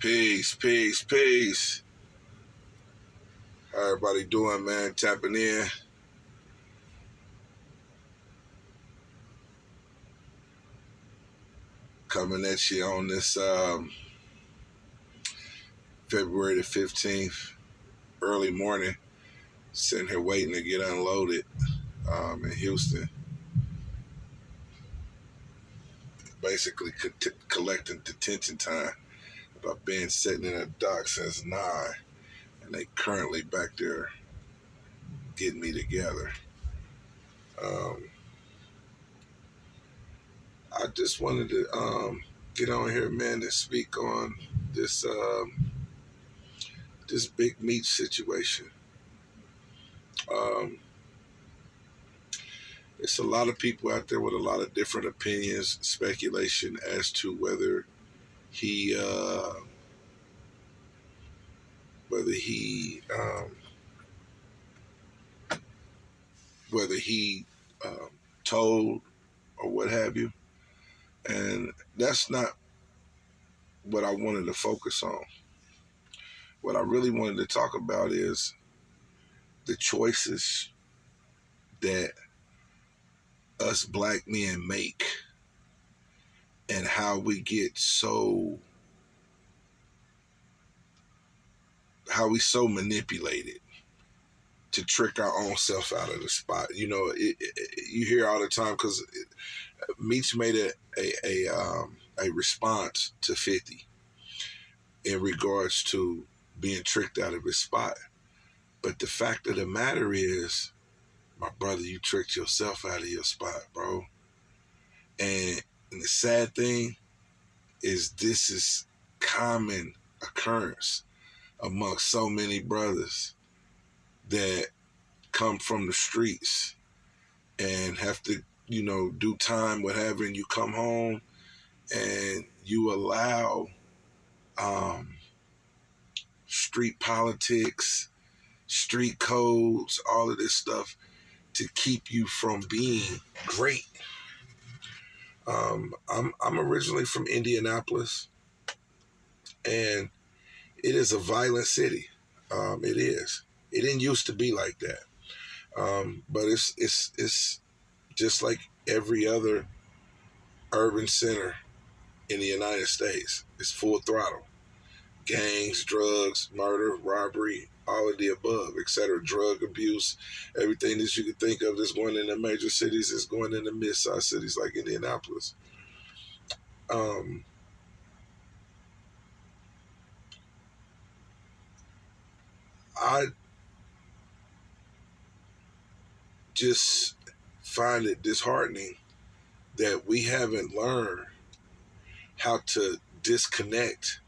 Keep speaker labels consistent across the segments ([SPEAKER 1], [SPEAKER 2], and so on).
[SPEAKER 1] Peace, peace, peace. How everybody doing, man? Tapping in. Coming at you on this February the 15th, early morning. Sitting here waiting to get unloaded in Houston. Basically collecting detention time. I've been sitting in a dock since 9, and they currently back there getting me together. I just wanted to get on here, man, to speak on this this big Meech situation. It's a lot of people out there with a lot of different opinions, speculation as to he whether he whether he told or what have you, and that's not what I wanted to focus on. What I really wanted to talk about is the choices that us black men make and how we get how we so manipulated to trick our own self out of the spot. You know, you hear all the time because Meech made a response to 50 in regards to being tricked out of his spot. But the fact of the matter is, my brother, you tricked yourself out of your spot, bro. And the sad thing is this is common occurrence amongst so many brothers that come from the streets and have to, do time, what have you, and you come home and you allow street politics, street codes, all of this stuff to keep you from being great. I'm originally from Indianapolis, and it is a violent city. It is. It didn't used to be like that, but it's just like every other urban center in the United States. It's full throttle. Gangs, drugs, murder, robbery, all of the above, etc. Drug abuse, everything that you could think of that's going in the major cities is going in the mid-sized cities like Indianapolis. I just find it disheartening that we haven't learned how to disconnect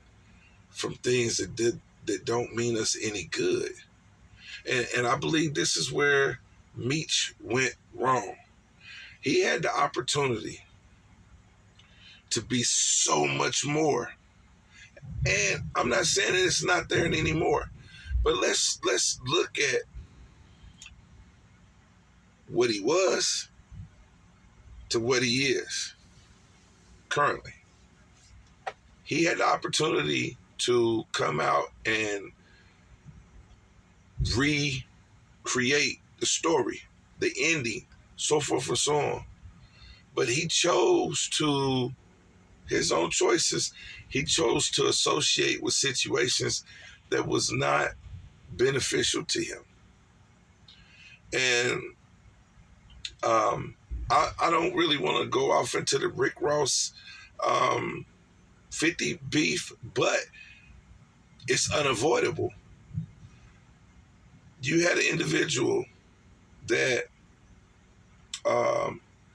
[SPEAKER 1] from things that don't mean us any good. And I believe this is where Meech went wrong. He had the opportunity to be so much more. And I'm not saying that it's not there anymore, but let's look at what he was to what he is currently. He had the opportunity to come out and recreate the story, the ending, so forth and so on. But he chose to, his own choices, he chose to associate with situations that was not beneficial to him. And I don't really want to go off into the Rick Ross 50 beef, but it's unavoidable. You had an individual that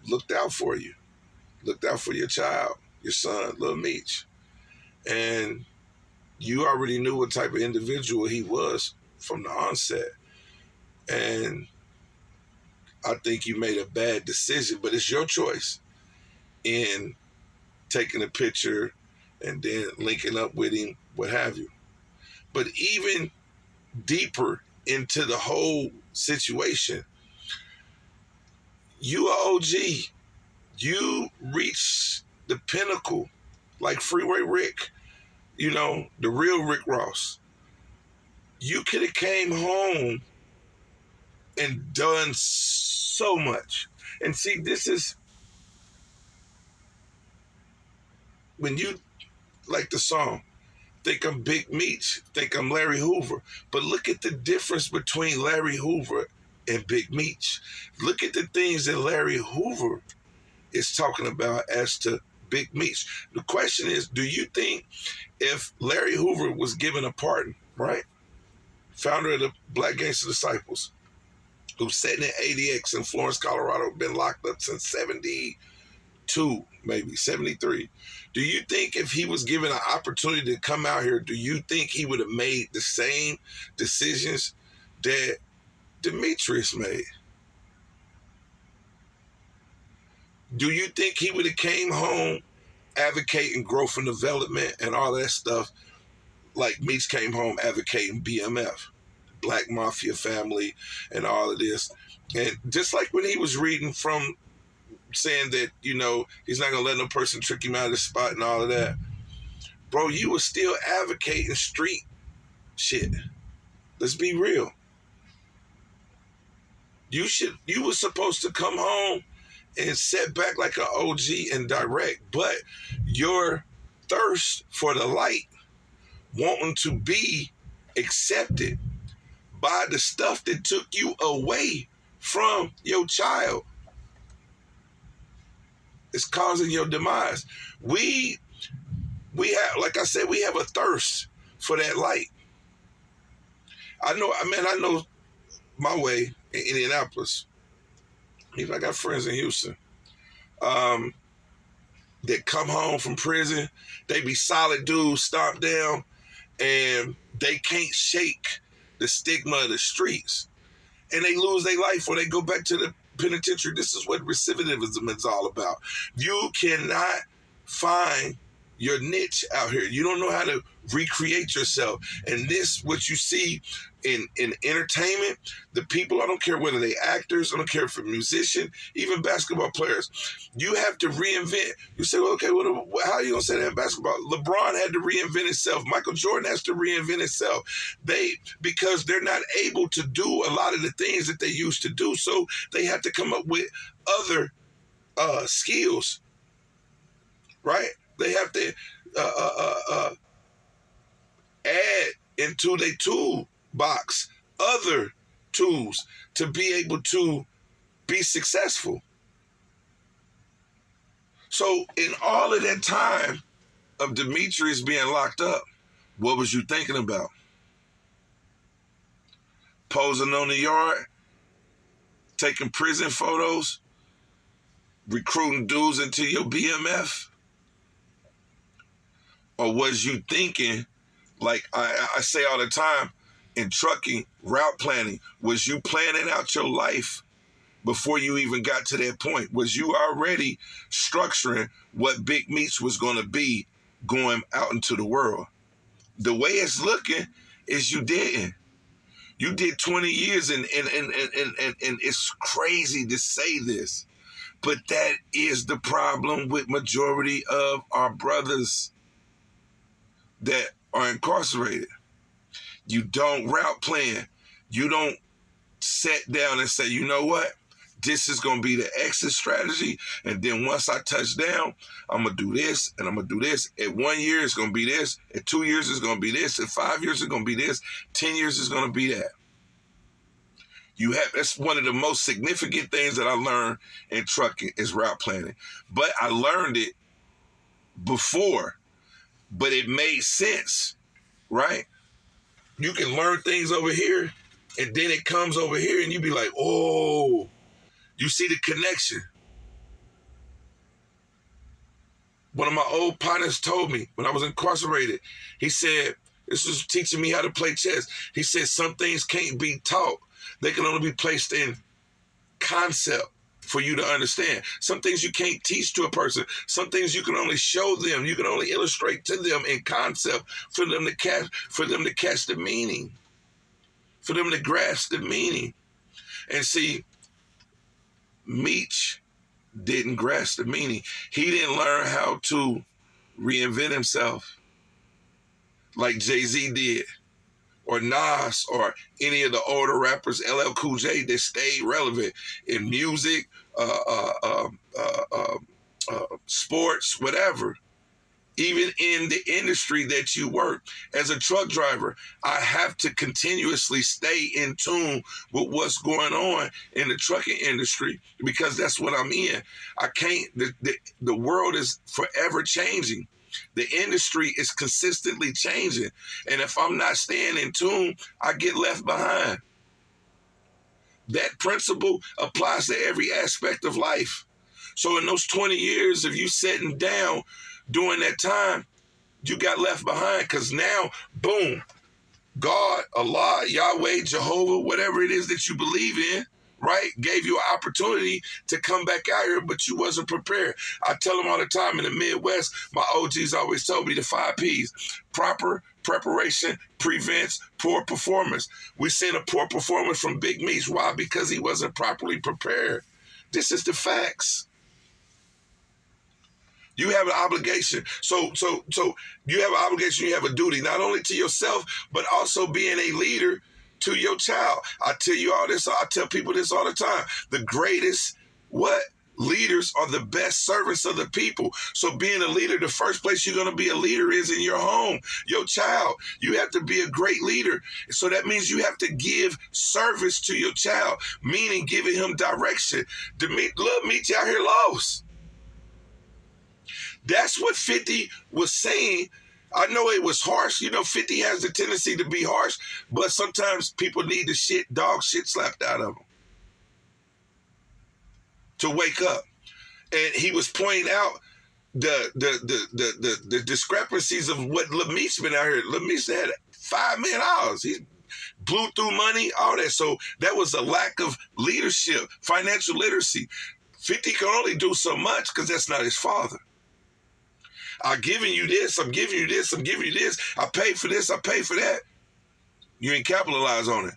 [SPEAKER 1] looked out for you, looked out for your child, your son, Lil Meech. And you already knew what type of individual he was from the onset. And I think you made a bad decision, but it's your choice in taking a picture and then linking up with him, what have you. But even deeper into the whole situation, you are OG. You reached the pinnacle, like Freeway Rick. you know, the real Rick Ross, you could have came home and done so much. And see, this is when you like the song, think I'm Big Meech, think I'm Larry Hoover. But look at the difference between Larry Hoover and Big Meech. Look at the things that Larry Hoover is talking about as to Big Meech. The question is, do you think if Larry Hoover was given a pardon, right? Founder of the Black Gangster Disciples, who's sitting in ADX in Florence, Colorado, been locked up since 72, maybe 73. Do you think if he was given an opportunity to come out here, do you think he would have made the same decisions that Demetrius made? Do you think he would have came home advocating growth and development and all that stuff like Meech came home advocating BMF, Black Mafia family, and all of this? And just like when he was reading from saying that, you know, he's not going to let no person trick him out of the spot and all of that, bro, you were still advocating street shit. Let's be real. You were supposed to come home and set back like an OG and direct, but your thirst for the light, wanting to be accepted by the stuff that took you away from your child, is causing your demise. We have, like I said, we have a thirst for that light. I know my way in Indianapolis. Even I got friends in Houston that come home from prison. They be solid dudes, stomped down, and they can't shake the stigma of the streets. And they lose their life or they go back to the penitentiary. This is what recidivism is all about. You cannot find your niche out here. You don't know how to recreate yourself. And this, what you see in entertainment, the people, I don't care whether they actors, I don't care if they're musician, even basketball players, you have to reinvent. You say, well, okay, how are you going to say that in basketball? LeBron had to reinvent himself. Michael Jordan has to reinvent himself. Because they're not able to do a lot of the things that they used to do, so they have to come up with other skills, right? They have to add into their toolbox other tools to be able to be successful. So in all of that time of Demetrius being locked up, what was you thinking about? Posing on the yard, taking prison photos, recruiting dudes into your BMF? Or was you thinking, like I say all the time, in trucking, route planning, was you planning out your life before you even got to that point? Was you already structuring what Big Meech was going to be going out into the world? The way it's looking is you didn't. You did 20 years and it's crazy to say this, but that is the problem with majority of our brothers that are incarcerated. You don't route plan. You don't sit down and say, you know what? This is going to be the exit strategy. And then once I touch down, I'm going to do this and I'm going to do this. At 1 year, it's going to be this. At 2 years, it's going to be this. At 5 years, it's going to be this. 10 years, it's going to be that. That's one of the most significant things that I learned in trucking is route planning. But I learned it before, but it made sense, right? You can learn things over here, and then it comes over here, and you be like, oh, you see the connection. One of my old partners told me when I was incarcerated, he said, this was teaching me how to play chess. He said, some things can't be taught. They can only be placed in concept for you to understand. Some things you can't teach to a person. Some things you can only show them. You can only illustrate to them in concept for them to catch the meaning, for them to grasp the meaning. And see, Meech didn't grasp the meaning. He didn't learn how to reinvent himself. like Jay-Z did, or Nas, or any of the older rappers, LL Cool J, that stayed relevant in music, sports, whatever. Even in the industry that you work. As a truck driver, I have to continuously stay in tune with what's going on in the trucking industry because that's what I'm in. I can't, the world is forever changing. The industry is consistently changing. And if I'm not staying in tune, I get left behind. That principle applies to every aspect of life. So in those 20 years of you sitting down during that time, you got left behind because now, boom, God, Allah, Yahweh, Jehovah, whatever it is that you believe in, right, gave you an opportunity to come back out here, but you wasn't prepared. I tell them all the time in the Midwest, my OGs always told me the 5 Ps. Proper preparation prevents poor performance. We seen a poor performance from Big Meech. Why? Because he wasn't properly prepared. This is the facts. You have an obligation. So you have an obligation, you have a duty, not only to yourself, but also being a leader to your child. I tell you all this, I tell people this all the time. The greatest leaders are the best servants of the people. So being a leader, the first place you're going to be a leader is in your home, your child. You have to be a great leader. So that means you have to give service to your child, meaning giving him direction. Look, Meech out here lost. That's what 50 was saying. I know it was harsh. 50 has the tendency to be harsh, but sometimes people need the dog shit slapped out of them to wake up. And he was pointing out the discrepancies of what Meech been out here. Meech had $5 million. He blew through money, all that. So that was a lack of leadership, financial literacy. 50 can only do so much because that's not his father. I'm giving you this, I'm giving you this, I'm giving you this. I pay for this, I pay for that. You ain't capitalize on it.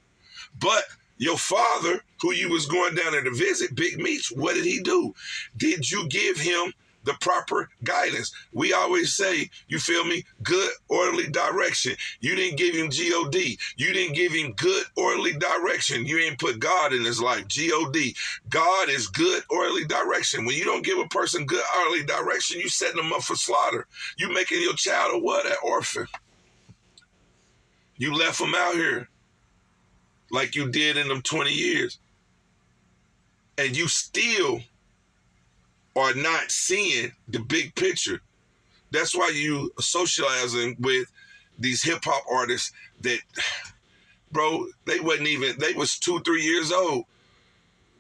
[SPEAKER 1] But your father, who you was going down there to visit, Big Meech, what did he do? Did you give him the proper guidance? We always say, you feel me, good, orderly direction. You didn't give him G-O-D. You didn't give him good, orderly direction. You didn't put God in his life, G-O-D. God is good, orderly direction. When you don't give a person good, orderly direction, you setting them up for slaughter. You making your child a what? An orphan. You left them out here like you did in them 20 years. And you still are not seeing the big picture. That's why you socializing with these hip hop artists that, bro, they was 2-3 years old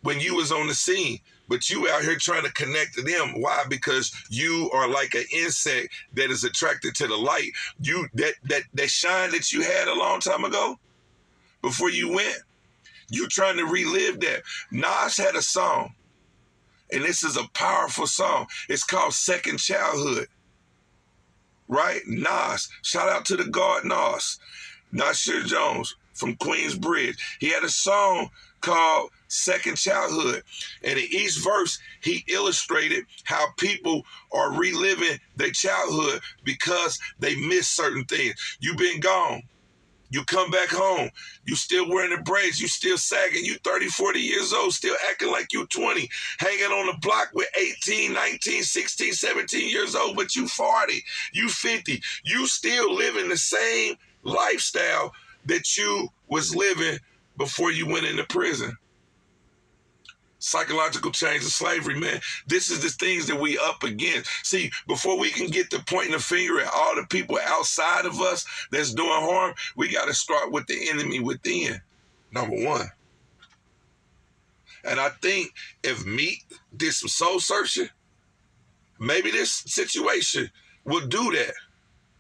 [SPEAKER 1] when you was on the scene, but you out here trying to connect to them. Why? Because you are like an insect that is attracted to the light. You that shine that you had a long time ago before you went, you trying to relive that. Nas had a song. And this is a powerful song. It's called Second Childhood. Right? Nas. Shout out to the God Nas. Nasir Jones from Queensbridge. He had a song called Second Childhood. And in each verse, he illustrated how people are reliving their childhood because they miss certain things. You've been gone. You come back home, you still wearing the braids, you still sagging, you 30, 40 years old, still acting like you 20, hanging on the block with 18, 19, 16, 17 years old, but you 40, you 50. You still living the same lifestyle that you was living before you went into prison. Psychological change of slavery, man. This is the things that we up against. See, before we can get to pointing the finger at all the people outside of us that's doing harm, we got to start with the enemy within, number one. And I think if Meech did some soul searching, maybe this situation will do that.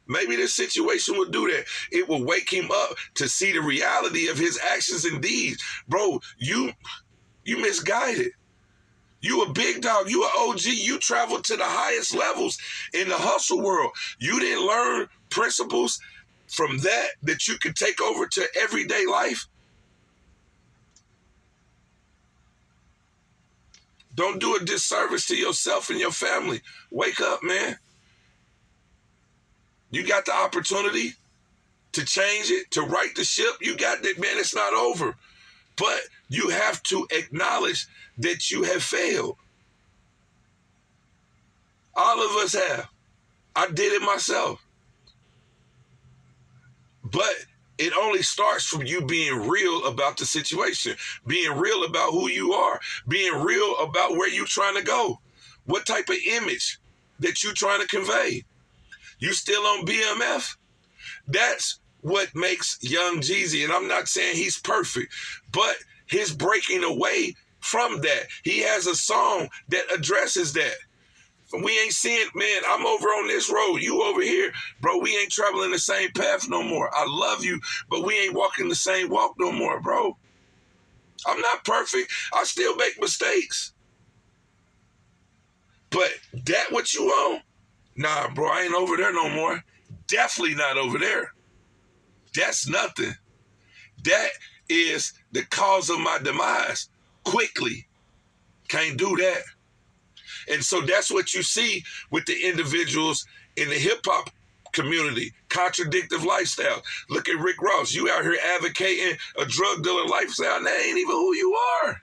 [SPEAKER 1] Maybe this situation will do that. It will wake him up to see the reality of his actions and deeds. Bro, you misguided. You a big dog. You an OG. You traveled to the highest levels in the hustle world. You didn't learn principles from that you could take over to everyday life. Don't do a disservice to yourself and your family. Wake up, man. You got the opportunity. to change it, to right the ship. You got that, man. It's not over. But you have to acknowledge that you have failed. All of us have. I did it myself. But it only starts from you being real about the situation, being real about who you are, being real about where you're trying to go, what type of image that you're trying to convey. You still on BMF? That's what makes Young Jeezy, and I'm not saying he's perfect, but his breaking away from that. He has a song that addresses that. We ain't seeing, man, I'm over on this road, you over here. Bro, we ain't traveling the same path no more. I love you, but we ain't walking the same walk no more, bro. I'm not perfect. I still make mistakes. But that what you on? Nah, bro, I ain't over there no more. Definitely not over there. That's nothing. That is the cause of my demise. Quickly. Can't do that. And so that's what you see with the individuals in the hip-hop community, contradictive lifestyle. Look at Rick Ross. You out here advocating a drug dealer lifestyle, and that ain't even who you are.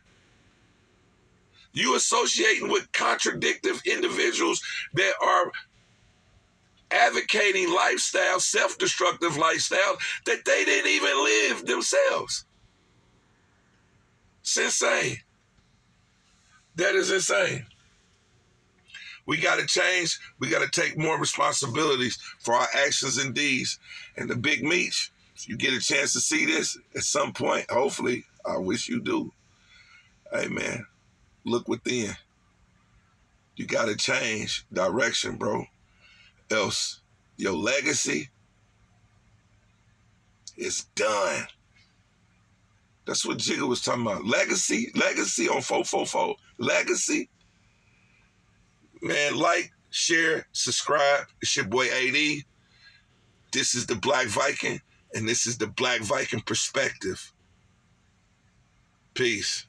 [SPEAKER 1] You associating with contradictive individuals that are advocating lifestyle, self-destructive lifestyle that they didn't even live themselves. It's insane. That is insane. We got to change. We got to take more responsibilities for our actions and deeds. And the Big Meech, if you get a chance to see this at some point, hopefully, I wish you do. Hey, man, look within. You got to change direction, bro. Else, your legacy is done. That's what Jigga was talking about. Legacy on 444. Legacy. Man, like, share, subscribe. It's your boy AD. This is the Black Viking, and this is the Black Viking perspective. Peace.